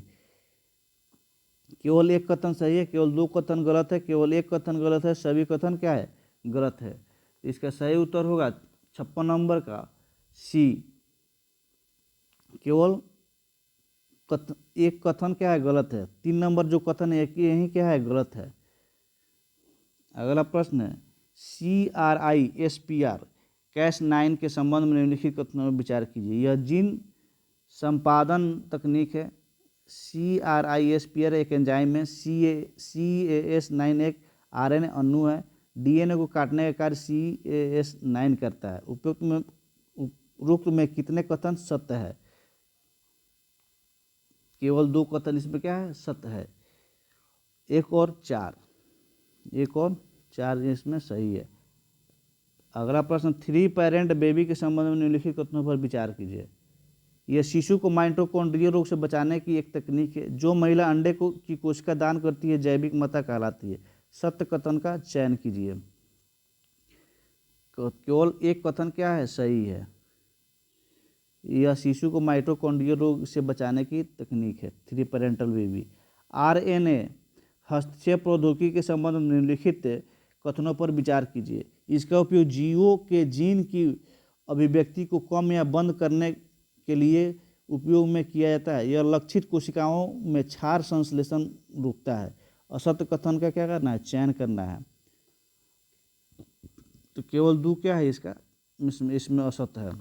केवल एक कथन सही है, केवल 2 कथन गलत है, केवल एक कथन गलत है, सभी कथन क्या है, गलत है। इसका सही उत्तर होगा 56 नंबर का सी। केवल एक कथन क्या है, गलत है। 3 नंबर जो कथन है यही क्या है, गलत है। अगला प्रश्न है, CRISPR Cas9 के संबंध में निम्नलिखित कथनों में विचार कीजिए। यह जीन संपादन तकनीक है। CRISPR एक एंजाइम है। Cas9 एक RNA अणु है। DNA को काटने का कार्य Cas9 करता है। उपरोक्त में कितने कथन सत्य है? केवल 2 कथन इसमें क्या है, सत्य है। 1 और 4 इसमें सही है। अगला प्रश्न, 3 पेरेंट बेबी के संबंध में निम्नलिखित कथनों पर विचार कीजिए। यह शिशु को माइटोकॉन्ड्रियल रोग से बचाने की एक तकनीक है। जो महिला अंडे की कोशिका दान करती है जैविक माता कहलाती है। सत्य कथन का चयन कीजिए। केवल एक कथन क्या है, सही है। यह शिशु को माइटोकॉन्ड्रियल रोग से बचाने की तकनीक है, 3 पेरेंटल बेबी। RNA हस्तक्षेप प्रौद्योगिकी के संबंध में निम्नलिखित कथनों पर विचार कीजिए। इसका उपयोग जीवों के जीन की अभिव्यक्ति को कम या बंद करने के लिए उपयोग में किया जाता है। यह लक्षित कोशिकाओं में क्षार संश्लेषण रोकता है। असत्य कथन का क्या करना है, चयन करना है। तो केवल 2 क्या है इसका, इसमें असत्य है।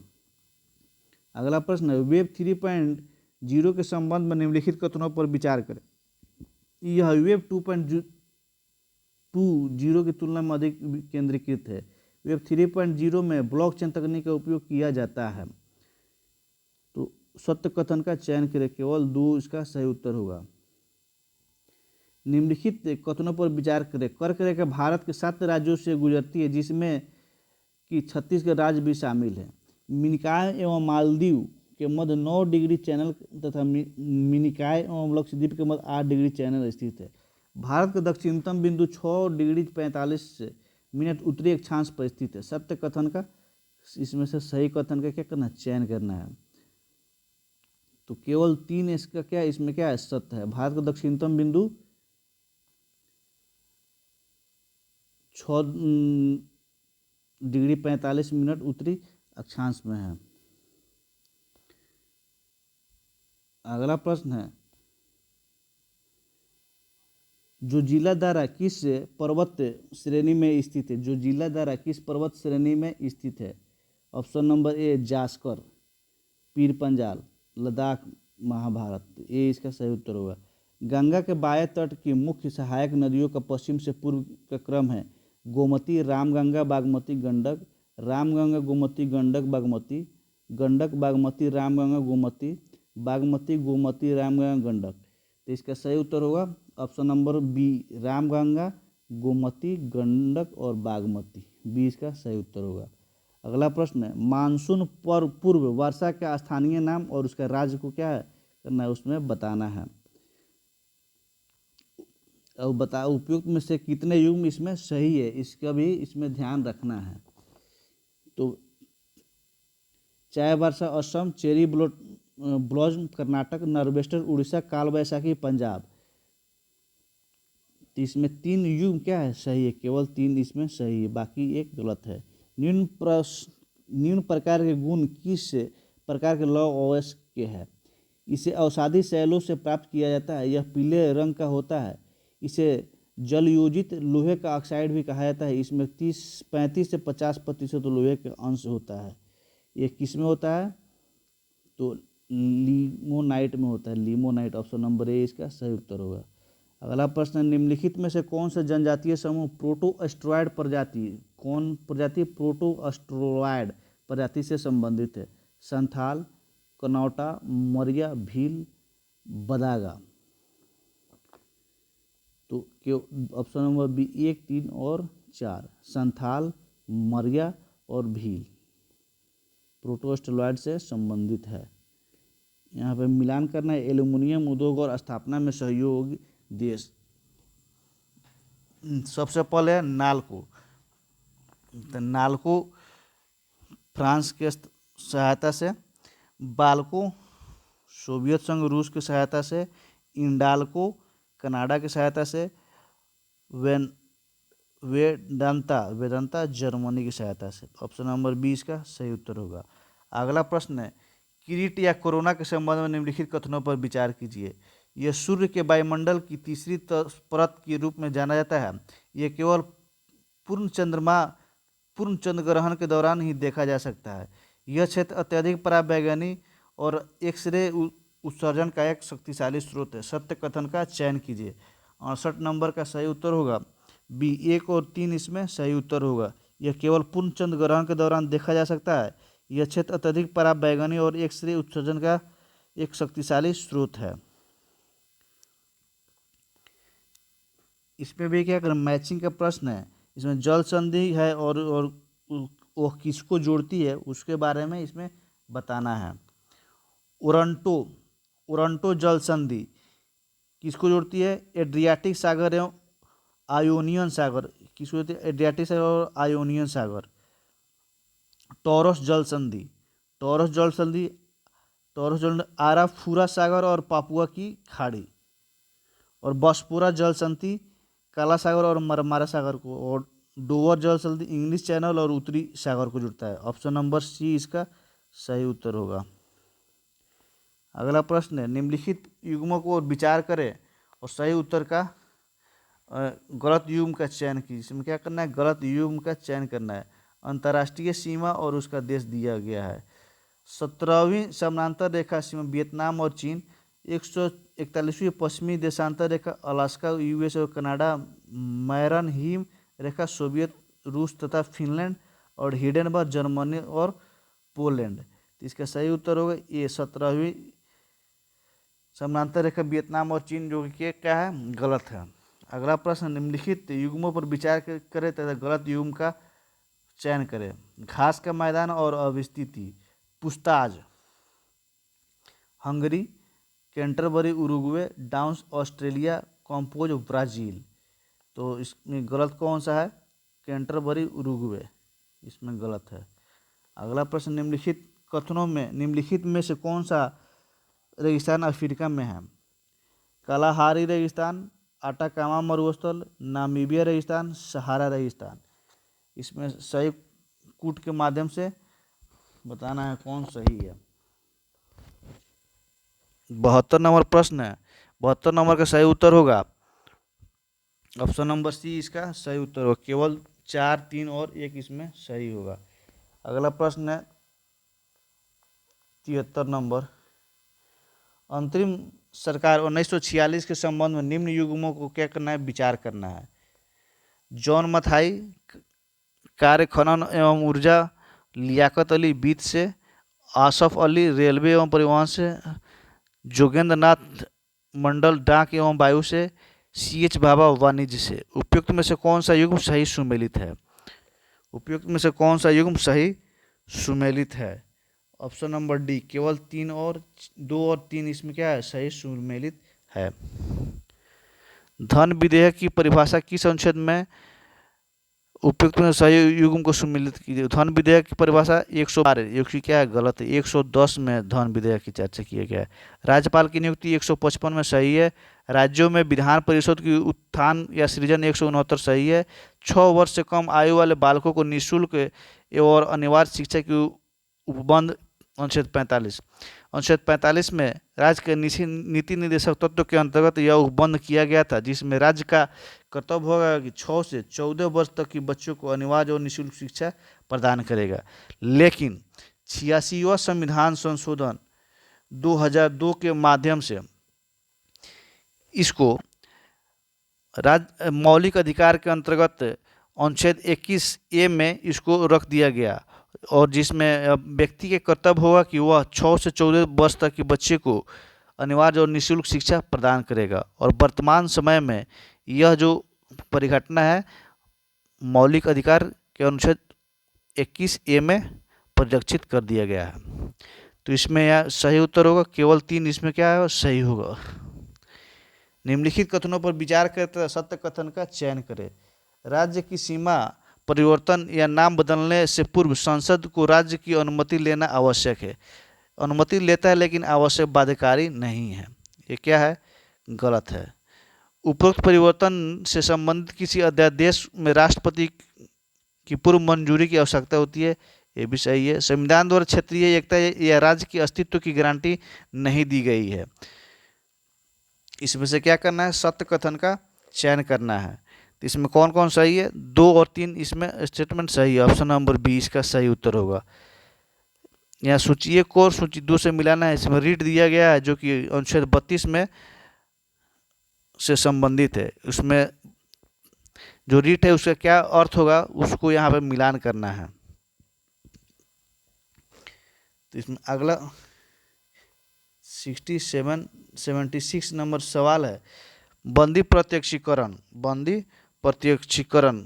अगला प्रश्न है, वेब 3.0 के संबंध में निम्नलिखित कथनों पर विचार करें। यह वेब 2.0 की तुलना में अधिक केंद्रीकृत है। वेब 3.0 में ब्लॉकचेन तकनीक का उपयोग किया जाता है। तो सत्य कथन का चयन करें, केवल 2 इसका सही उत्तर होगा। निम्नलिखित कथनों पर विचार करें। कर्क रेखा भारत के 7 राज्यों से गुजरती है, जिसमें कि छत्तीसगढ़ राज्य भी शामिल है। मिनिकॉय एवं मालदीव के मध्य 9 डिग्री चैनल तथा मिनिकॉय एवं लक्षद्वीप के मध्य 8 डिग्री चैनल स्थित है। भारत का दक्षिणतम बिंदु 6 डिग्री 45 मिनट उत्तरी अक्षांश पर स्थित है। सत्य कथन का, इसमें से सही कथन का क्या करना, चयन करना है। तो केवल 3 इसका क्या, इसमें क्या है, सत्य है। भारत का दक्षिणतम बिंदु 6 डिग्री 45 मिनट उत्तरी अक्षांश में है। अगला प्रश्न है, जो जिला दारा किस पर्वत श्रेणी में स्थित है? जो जिला दारा किस पर्वत श्रेणी में स्थित है? Option number A Zanskar, Pir Panjal, Ladakh, Mahabharat. ये इसका सही उत्तर होगा। गंगा के बाएं तट की मुख्य सहायक नदियों का पश्चिम से पूर्व का क्रम है गोमती, रामगंगा, बागमती, गंडक। रामगंगा, गोमती, गंडक, बागमती। गंडक, बागमती, रामगंगा, गोमती, बागमती, गोमती, रामगंगा, गंडक। तो इसका सही उत्तर होगा option number B, Ramganga, Gomti, Gandak और बागमती। बी इसका सही उत्तर होगा। अगला प्रश्न है, मानसून पूर्व वर्षा का स्थानीय नाम और उसका राज्य को क्या है करना है, उसमें बताना है। अब बताओ उपयुक्त में से कितने युग्म इसमें सही है, इसका भी इसमें ध्यान रखना है। तो चाय वर्षा Assam, cherry blossom Karnataka, norwester Orissa, Kal Baisakhi Punjab. तो इसमें 3 युग्म क्या है सही है, केवल 3 इसमें सही है, बाकी एक गलत है। निम्न प्रकार के गुण किस प्रकार के लौह अवयव के हैं? इसे औषधि शैलों से प्राप्त किया जाता है, यह पीले रंग का होता है, इसे जलयोजित लोहे का ऑक्साइड भी कहा जाता है, इसमें 35 से 50% लोहे के अंश होता है। ये किस में होता है? तो लिमोनाइट में होता है, लिमोनाइट। ऑप्शन नंबर ए इसका सही उत्तर होगा। अगला प्रश्न, निम्नलिखित में से कौन सा जनजातीय समूह प्रोटोएस्ट्रॉयड प्रजाति, कौन प्रजाति प्रोटोएस्ट्रॉयड प्रजाति से संबंधित है? संथाल, कनौटा, मरिया, भील, बदागा। तो ऑप्शन नंबर बी 1, 3 और 4, संथाल, मरिया और भील प्रोटोएस्ट्रॉयड से संबंधित है। यहाँ पे मिलान करना है। एल्युमिनियम उद्योग और स्थापना में सहयोग देश, सबसे पहले नाल्को। तो नाल्को फ्रांस के सहायता से, बाल्को सोवियत संघ रूस की सहायता से, इंडाल्को कनाडा की सहायता से, वेदांता जर्मनी की सहायता से। ऑप्शन नंबर 20 का सही उत्तर होगा। अगला प्रश्न है, किरीट या कोरोना के संबंध में निम्नलिखित कथनों पर विचार कीजिए। यह सूर्य के वायुमंडल की तीसरी परत के रूप में जाना जाता है। यह केवल पूर्ण चंद्र ग्रहण के दौरान ही देखा जा सकता है। यह क्षेत्र अत्यधिक पराबैंगनी और एक्सरे उत्सर्जन का एक शक्तिशाली स्रोत है। सत्य कथन का चयन कीजिए। 68 नंबर का सही उत्तर होगा बी, 1 और 3 इसमें सही उत्तर होगा। यह केवल पूर्ण चंद्र ग्रहण के दौरान देखा जा सकता है। यह क्षेत्र अत्यधिक पराबैंगनी और एक्सरे उत्सर्जन का एक शक्तिशाली स्रोत है। इसमें भी क्या मैचिंग का प्रश्न है। इसमें जल संधि है और वो किसको जोड़ती है उसके बारे में इसमें बताना है। ओरंटो जल संधि किसको जोड़ती है? एड्रियाटिक सागर एवं आयोनियन सागर। किसको जोड़ती है? एड्रियाटिक सागर और आयोनियन सागर। टॉरस जल संधि आराफुरा सागर और पापुआ की खाड़ी। और बॉस्पोरा जल संधि काला सागर और मरमारा सागर को। और डोवर जल संधि इंग्लिश चैनल और उत्तरी सागर को जुड़ता है। ऑप्शन नंबर सी इसका सही उत्तर होगा। अगला प्रश्न है, निम्नलिखित युग्मों को विचार करें और सही उत्तर का गलत युग्म का चयन कीजिए। इसमें क्या करना है? गलत युग्म का चयन करना है। अंतर्राष्ट्रीय सीमा और उसका देश दिया गया है। 17वीं समानांतर रेखा सीमा वियतनाम और चीन। 141वीं पश्चिमी देशांतर रेखा अलास्का, यूएस और कनाडा। मैरन हिम रेखा सोवियत रूस तथा फिनलैंड। और हिडेनबर्ग जर्मनी और पोलैंड। तो इसका सही उत्तर होगा ये 17वीं समानांतर रेखा वियतनाम और चीन, जो कि क्या है? गलत है। अगला प्रश्न, निम्नलिखित युग्मों पर विचार करें तथा गलत युग्म का चयन करें। घास का मैदान और अवस्थिति, Pusztas Hungary, Canterbury Uruguay, Downs Australia, Campos Brazil. तो इसमें गलत कौन सा है? कैंटरबरी उरुग्वे इसमें गलत है। अगला प्रश्न, निम्नलिखित कथनों में निम्नलिखित में से कौन सा रेगिस्तान अफ्रीका में है? कालाहारी रेगिस्तान, आटाकामा मरुस्थल, नामीबिया रेगिस्तान, सहारा रेगिस्तान। इसमें सही कूट के माध्यम से बताना है कौन सही है। 72 नंबर प्रश्न है। 72 नंबर का सही उत्तर होगा ऑप्शन नंबर सी इसका सही उत्तर होगा। केवल 4, 3 और 1 इसमें सही होगा। अगला प्रश्न है 73 नंबर, अंतरिम सरकार 1946 के संबंध में निम्न युग्मों को क्या करना है? विचार करना है। जॉन मथाई, कार्य खनन एवं ऊर्जा, लियाकत अली वित्त से, आसफ अली रेलवे एवं परिवहन से, जोगेंद्र नाथ मंडल डाक एवं वायु से, CH बाबा वाणिज्य से। उपयुक्त में से कौन सा युग्म सही सुमेलित है? उपयुक्त में से कौन सा युग्म सही सुमेलित है? ऑप्शन नंबर डी, केवल 3 और 2 और 3 इसमें क्या है? सही सुमेलित है। धन विधेयक की परिभाषा किस अनुच्छेद में उपयुक्त में सही युग्म को सम्मिलित कीजिए? धन विधेयक की परिभाषा 112, जो कि क्या है? गलत है। 110 में धन विधेयक की चर्चा किया गया है। राज्यपाल की नियुक्ति 155 में सही है। राज्यों में विधान परिषद की उत्थान या सृजन 169 सही है। 6 वर्ष से कम आयु वाले बालकों को निःशुल्क और अनिवार्य शिक्षा की उपबंध अनुच्छेद 45। अनुच्छेद 45 में राज्य के नीति निर्देशक तत्व के अंतर्गत यह उपबंध किया गया था, जिसमें राज्य का कर्तव्य होगा कि 6 से 14 वर्ष तक की बच्चों को अनिवार्य और निःशुल्क शिक्षा प्रदान करेगा। लेकिन 86वां संविधान संशोधन 2002 के माध्यम से इसको राज्य मौलिक अधिकार के अंतर्गत अनुच्छेद 21A में इसको रख दिया गया, और जिसमें व्यक्ति के कर्तव्य होगा कि वह 6 से 14 वर्ष तक के बच्चे को अनिवार्य और निःशुल्क शिक्षा प्रदान करेगा। और वर्तमान समय में यह जो परिघटना है मौलिक अधिकार के अनुच्छेद 21A में परिलक्षित कर दिया गया है। तो इसमें यह सही उत्तर होगा, केवल 3 इसमें क्या है? सही होगा। निम्नलिखित कथनों पर विचार करते सत्य कथन का चयन करें। राज्य की सीमा परिवर्तन या नाम बदलने से पूर्व संसद को राज्य की अनुमति लेना आवश्यक है। अनुमति लेता है लेकिन आवश्यक बाध्यकारी नहीं है। ये क्या है? गलत है। उपरोक्त परिवर्तन से संबंधित किसी अध्यादेश में राष्ट्रपति की पूर्व मंजूरी की आवश्यकता होती है। ये भी सही है। संविधान द्वारा क्षेत्रीय एकता या राज्य के अस्तित्व की गारंटी नहीं दी गई है। इसमें से क्या करना है? सत्य कथन का चयन करना है। तो इसमें कौन कौन सही है? 2 और 3 इसमें स्टेटमेंट सही है। ऑप्शन नंबर बी इसका सही उत्तर होगा। यहाँ सूची 1 और सूची 2 से मिलाना है। इसमें रीट दिया गया है जो कि अनुच्छेद 32 में से संबंधित है। उसमें जो रीट है उसका क्या अर्थ होगा उसको यहाँ पे मिलान करना है। तो इसमें अगला 76 नंबर सवाल है, बंदी प्रत्यक्षीकरण। बंदी प्रत्यक्षीकरण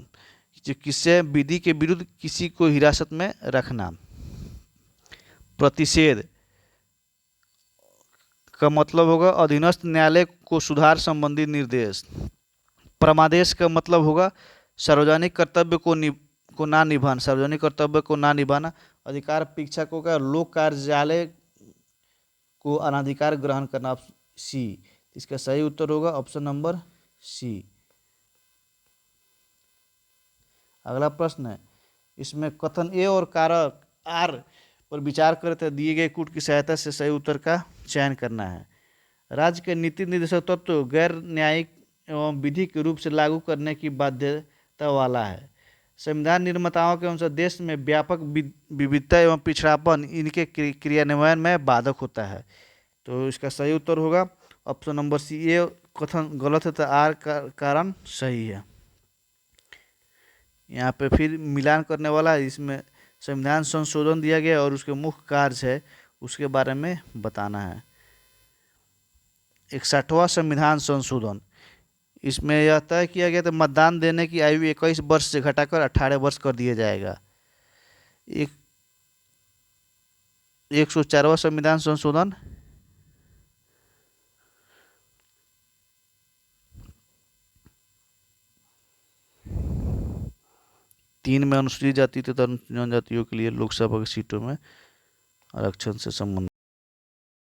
जो किसी विधि के विरुद्ध किसी को हिरासत में रखना। प्रतिषेध का मतलब होगा अधीनस्थ न्यायालय को सुधार संबंधी निर्देश। परमादेश का मतलब होगा सार्वजनिक कर्तव्य को ना निभाना, सार्वजनिक कर्तव्य को ना निभाना। अधिकार परीक्षकों का लोक कार्यालय को अनाधिकार ग्रहण करना। सी इसका सही उत्तर होगा ऑप्शन नंबर सी। अगला प्रश्न है, इसमें कथन ए और कारक आर पर विचार करते दिए गए कूट की सहायता से सही उत्तर का चयन करना है। राज्य के नीति निर्देशक तत्व गैर न्यायिक एवं विधि के रूप से लागू करने की बाध्यता वाला है। संविधान निर्माताओं के अनुसार देश में व्यापक विविधता एवं पिछड़ापन इनके क्रियान्वयन में बाधक होता है। तो इसका सही उत्तर होगा ऑप्शन नंबर सी। ये कथन गलत है तो आर का कारण सही है। यहाँ पे फिर मिलान करने वाला है। इसमें संविधान संशोधन दिया गया और उसके मुख्य कार्य है उसके बारे में बताना है। 61वां संविधान संशोधन, इसमें यह तय किया गया था मतदान देने की आयु 21 वर्ष से घटाकर 18 वर्ष कर दिया जाएगा। 104वां संविधान संशोधन, तीन में अनुसूचित जाति तथा जनजातियों के लिए लोकसभा की सीटों में आरक्षण से संबंधित।